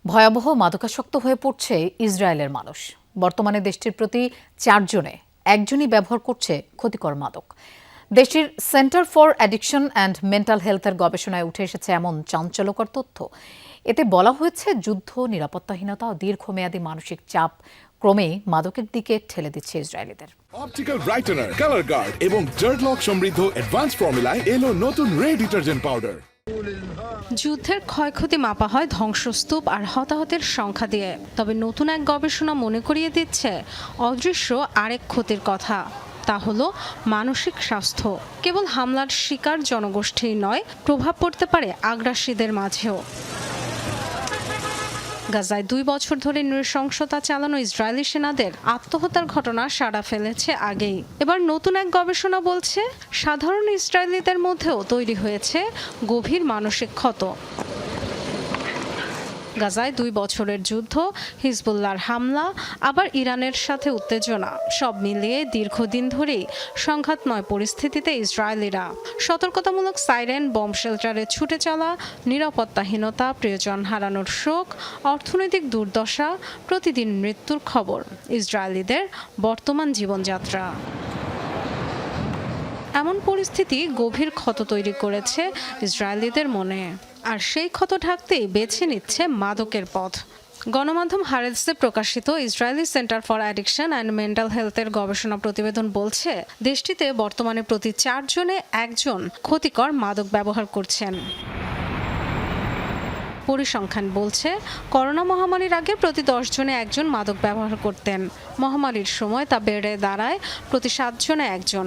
ভয়াবহ মাদকাসক্ত হয়ে পড়ছে ইসরায়েলের মানুষ। বর্তমানে দেশটির প্রতি 4 জনে একজনই ব্যবহার করছে ক্ষতিকর মাদক। দেশটির centre for addiction and mental হেলথের গবেষণায় উঠে এসেছে এমন চাঞ্চল্যকর তথ্য। এতে বলা হয়েছে যুদ্ধ, নিরাপত্তাহীনতা ও দীর্ঘমেয়াদী মানসিক চাপ ক্রমেই মাদকের দিকে ঠেলে দিচ্ছে ইসরায়েলিদের। অপটিক্যাল ব্রাইটেনার, কালার গার্ড এবং জার্ট লক সমৃদ্ধ অ্যাডভান্স ফর্মুলায় এলো নতুন রে ডিটারজেন্ট পাউডার। যুদ্ধের ক্ষয়ক্ষতি মাপা হয় ধ্বংসস্তূপ আর হতাহতের সংখ্যা দিয়ে, তবে নতুন এক গবেষণা মনে করিয়ে দিচ্ছে অদৃশ্য আরেক ক্ষতির কথা। তা হলো মানসিক স্বাস্থ্য। কেবল হামলার শিকার জনগোষ্ঠী নয়, প্রভাব পড়তে পারে আগ্রাসীদের মাঝেও। গাজায় 2 বছর ধরে নৃশংসতা চালানো ইসরায়েলি সেনাদের আত্মহত্যার ঘটনা সাড়া ফেলেছে আগেই। এবার নতুন এক গবেষণা বলছে সাধারণ ইসরায়েলিদের মধ্যেও তৈরি হয়েছে গভীর মানসিক ক্ষত। গাজায় 2 বছরের যুদ্ধ, হিজবুল্লাহর হামলা, আবার ইরানের সাথে উত্তেজনা, সব মিলিয়ে দীর্ঘদিন ধরেই সংঘাতময় পরিস্থিতিতে ইসরায়েলিরা। সতর্কতামূলক সাইরেন, বম শেল্টারে ছুটে চলা, নিরাপত্তাহীনতা, প্রিয়জন হারানোর শোক, অর্থনৈতিক দুর্দশা, প্রতিদিন মৃত্যুর খবর ইসরায়েলিদের বর্তমান জীবনযাত্রা। এমন পরিস্থিতি গভীর ক্ষত তৈরি করেছে ইসরায়েলিদের মনে, আর সেই ক্ষত ঢাকতেই বেছে নিচ্ছে মাদকের পথ। গণমাধ্যম হারেজে প্রকাশিত Israeli centre for addiction and mental হেলথের গবেষণা প্রতিবেদন বলছে দেশটিতে বর্তমানে প্রতি 4 জনে একজন ক্ষতিকর মাদক ব্যবহার করছেন। পরিসংখ্যান বলছে করোনা মহামারীর আগে প্রতি 10 জনে একজন মাদক ব্যবহার করতেন। মহামারীর সময় তা বেড়ে দাঁড়ায় প্রতি 7 জনে একজন।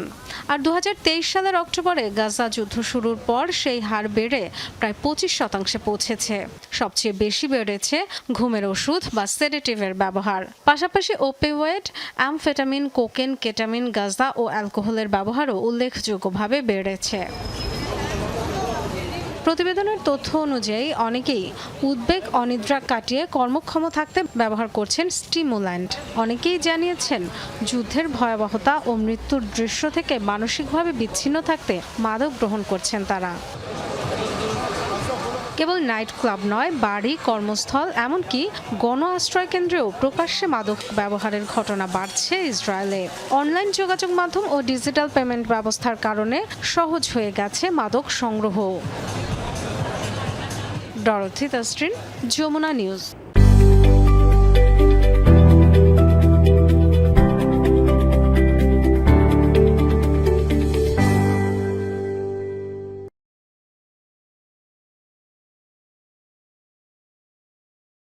আর 2023 সালের অক্টোবরে গাজা যুদ্ধ শুরুর পর সেই হার বেড়ে প্রায় 25% পৌঁছেছে। সবচেয়ে বেশি বেড়েছে ঘুমের ওষুধ বা সেডেটিভের ব্যবহার। পাশাপাশি ওপিওয়েড, অ্যামফেটামিন, কোকেন, কেটামিন, গাঁজা ও অ্যালকোহলের ব্যবহারও উল্লেখযোগ্যভাবে বেড়েছে। প্রতিবেদনের তথ্য অনুযায়ী অনেকেই উদ্বেগ, অনিদ্রা কাটিয়ে কর্মক্ষম থাকতে ব্যবহার করছেন স্টিমুল্যান্ট। অনেকেই জানিয়েছেন যুদ্ধের ভয়াবহতা ও মৃত্যুর দৃশ্য থেকে মানসিকভাবে বিচ্ছিন্ন থাকতে মাদক গ্রহণ করছেন তারা। কেবল নাইট ক্লাব নয়, বাড়ি, কর্মস্থল, এমনকি গণ আশ্রয় কেন্দ্রেও প্রকাশ্যে মাদক ব্যবহারের ঘটনা বাড়ছে ইসরায়েলে। অনলাইন যোগাযোগ মাধ্যম ও ডিজিটাল পেমেন্ট ব্যবস্থার কারণে সহজ হয়ে গেছে মাদক সংগ্রহ। Dorothy Tasrin, Jamuna news.